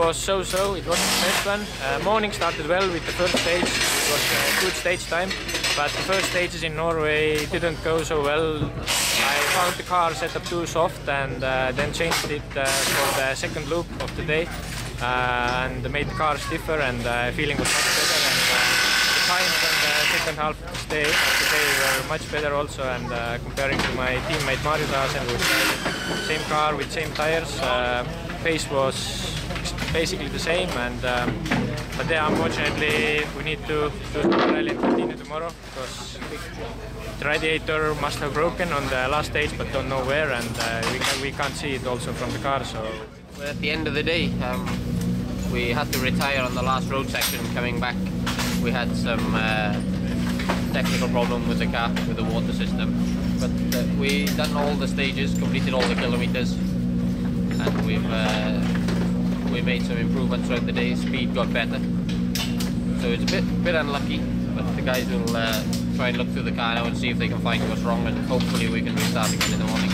was so-so. It wasn't the best one. Morning started well with the first stage. It was a good stage time, but the first stages in Norway didn't go so well. I found the car set up too soft and then changed it for the second loop of the day and made the car stiffer, and feeling was much better. And the times on the second half of the day were much better also, and comparing to my teammate Mario Dasen with same car with same tires, pace was basically the same. And but yeah, unfortunately we need to do the rally and continue tomorrow, because the radiator must have broken on the last stage, but don't know where, and we can't see it also from the car. So at the end of the day, we had to retire on the last road section. Coming back, we had some technical problem with the car, with the water system, but we done all the stages, completed all the kilometers, and we made some improvements throughout the day. Speed got better, so it's a bit unlucky, but the guys will try and look through the car now and see if they can find what's wrong, and hopefully we can restart again in the morning.